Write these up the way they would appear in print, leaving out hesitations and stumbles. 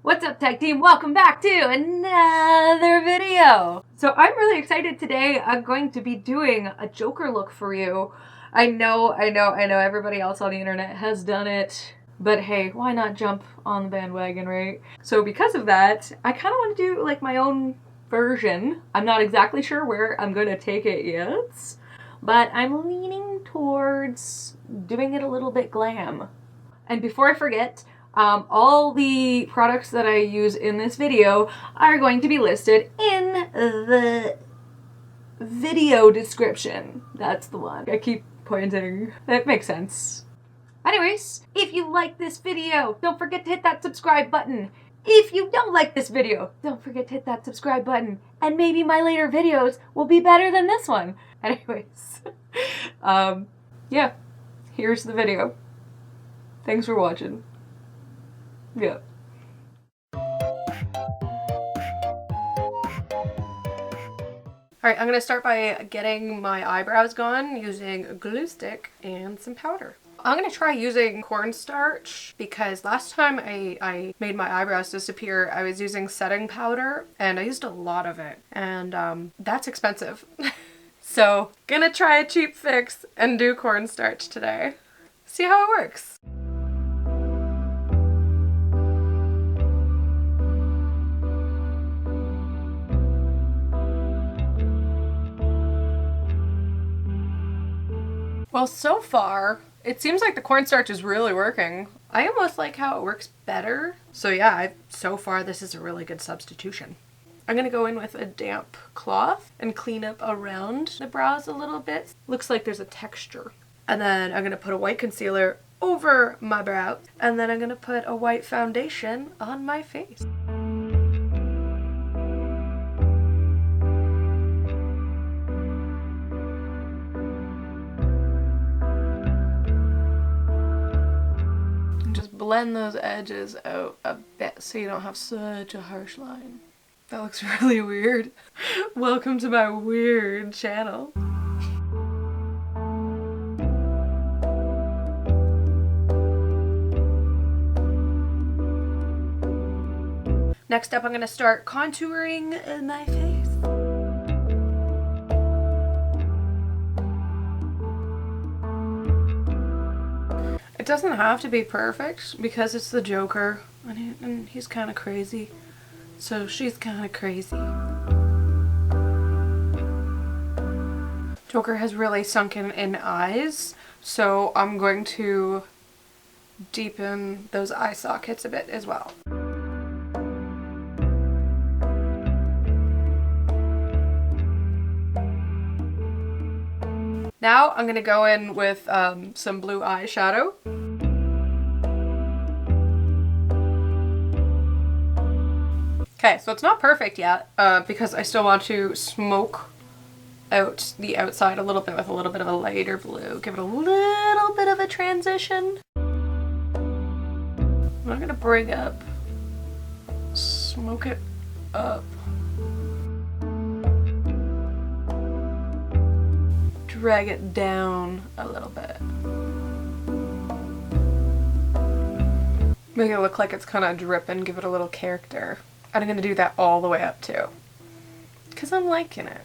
What's up, tech team? Welcome back to another video. So I'm really excited today. I'm going to be doing a Joker look for you. I know everybody else on the internet has done it, but hey, why not jump on the bandwagon, right? So because of that, I kind of want to do like my own version. I'm not exactly sure where I'm going to take it yet, but I'm leaning towards doing it a little bit glam. And before I forget, all the products that I use in this video are going to be listed in the video description. That's the one. I keep pointing. That makes sense. Anyways, if you like this video, don't forget to hit that subscribe button. If you don't like this video, don't forget to hit that subscribe button. And maybe my later videos will be better than this one. Anyways, yeah, here's the video. Thanks for watching. Yeah. Alright, I'm going to start by getting my eyebrows gone using a glue stick and some powder. I'm going to try using cornstarch because last time I made my eyebrows disappear, I was using setting powder and I used a lot of it. And that's expensive. So, gonna try a cheap fix and do cornstarch today. See how it works. Well, so far, it seems like the cornstarch is really working. I almost like how it works better. So yeah, so far this is a really good substitution. I'm gonna go in with a damp cloth and clean up around the brows a little bit. Looks like there's a texture. And then I'm gonna put a white concealer over my brow. And then I'm gonna put a white foundation on my face. Blend those edges out a bit so you don't have such a harsh line. That looks really weird. Welcome to my weird channel. Next up, I'm going to start contouring my face. It doesn't have to be perfect because it's the Joker and he's kind of crazy. So she's kind of crazy. Joker has really sunken in eyes, so I'm going to deepen those eye sockets a bit as well. Now I'm going to go in with some blue eyeshadow. Okay, so it's not perfect yet because I still want to smoke out the outside a little bit with a little bit of a lighter blue. Give it a little bit of a transition. I'm going to bring up, smoke it up. Drag it down a little bit. Make it look like it's kind of dripping, give it a little character. And I'm going to do that all the way up too. Because I'm liking it.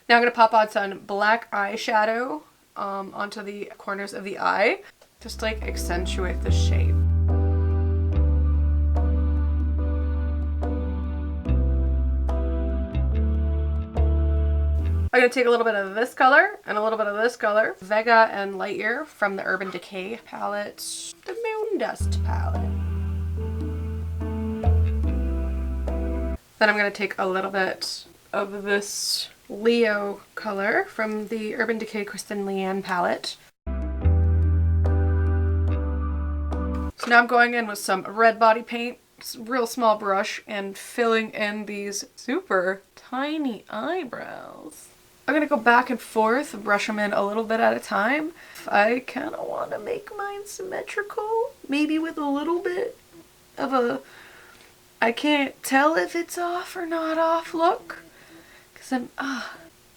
Now I'm going to pop on some black eyeshadow onto the corners of the eye. Just like accentuate the shape. I'm going to take a little bit of this color and a little bit of this color, Vega and Lightyear from the Urban Decay palette, the Moon Dust palette. Then I'm going to take a little bit of this Leo color from the Urban Decay Kristen Leanne palette. So now I'm going in with some red body paint, real small brush, and filling in these super tiny eyebrows. I'm going to go back and forth, brush them in a little bit at a time. I kind of want to make mine symmetrical, maybe with a little bit of a I can't tell if it's off or not off look. Because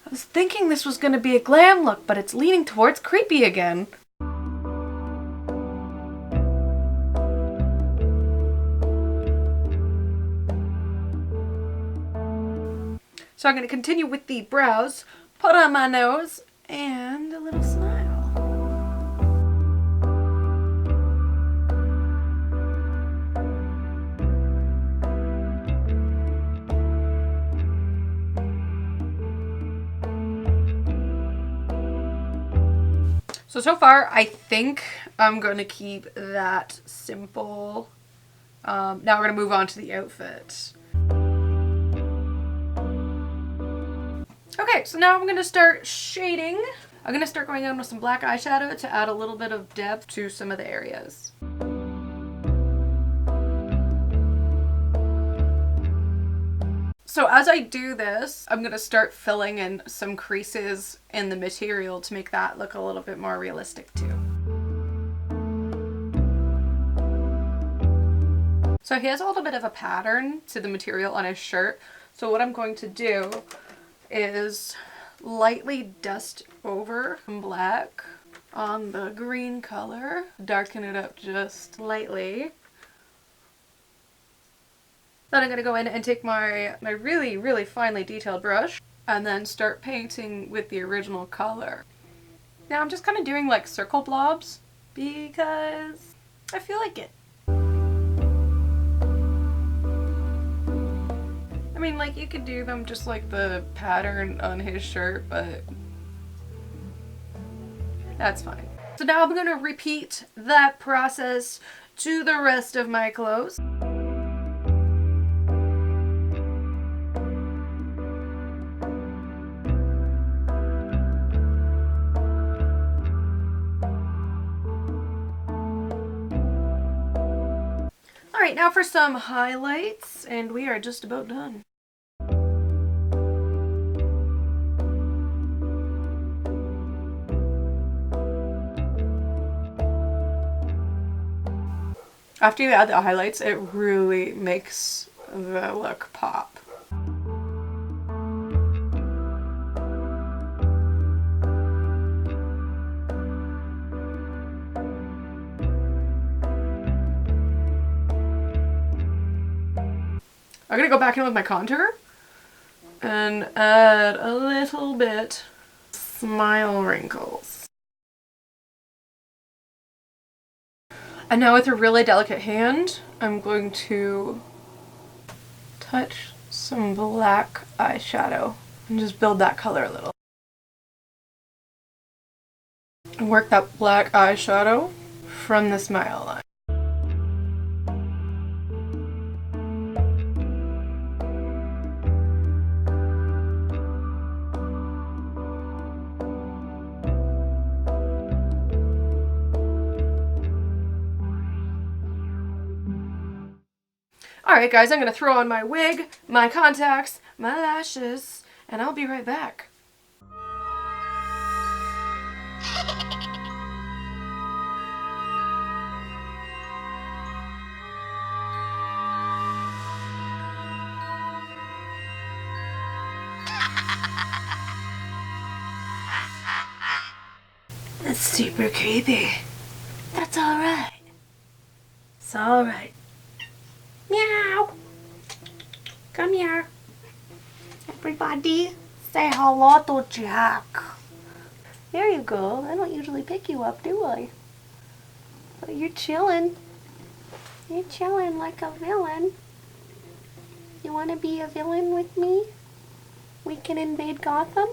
I was thinking this was gonna be a glam look, but it's leaning towards creepy again. So I'm gonna continue with the brows, put on my nose, and a little smile. So far, I think I'm going to keep that simple. Now we're going to move on to the outfit. Okay, so now I'm going to start shading. I'm going to start going in with some black eyeshadow to add a little bit of depth to some of the areas. So as I do this, I'm going to start filling in some creases in the material to make that look a little bit more realistic too. So he has a little bit of a pattern to the material on his shirt. So what I'm going to do is lightly dust over some black on the green color, darken it up just lightly. Then I'm going to go in and take my really, really finely detailed brush and then start painting with the original color. Now I'm just kind of doing like circle blobs because I feel like it. I mean, like, you could do them just like the pattern on his shirt, but that's fine. So now I'm going to repeat that process to the rest of my clothes. Alright, now for some highlights, and we are just about done. After you add the highlights, it really makes the look pop. I'm gonna go back in with my contour and add a little bit smile wrinkles. And now with a really delicate hand, I'm going to touch some black eyeshadow and just build that color a little. And work that black eyeshadow from the smile line. Alright guys, I'm going to throw on my wig, my contacts, my lashes, and I'll be right back. That's super creepy. That's alright. It's alright. Meow! Come here. Everybody, say hello to Jack. There you go. I don't usually pick you up, do I? But you're chilling. You're chilling like a villain. You want to be a villain with me? We can invade Gotham?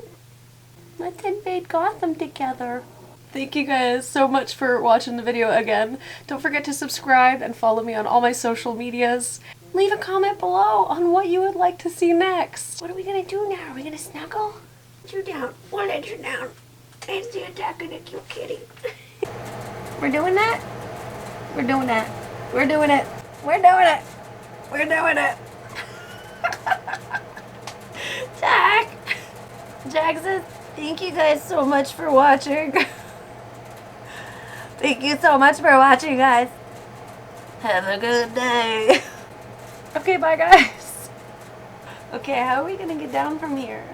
Let's invade Gotham together. Thank you guys so much for watching the video again. Don't forget to subscribe and follow me on all my social medias. Leave a comment below on what you would like to see next. What are we gonna do now? Are we gonna snuggle? Let you down. We'll let you down. Fancy attacking a cute kitty. We're doing that? We're doing that. We're doing it. We're doing it. We're doing it. Jack. Jack says, thank you guys so much for watching. Thank you so much for watching, guys. Have a good day. Okay, bye, guys. Okay, how are we gonna get down from here?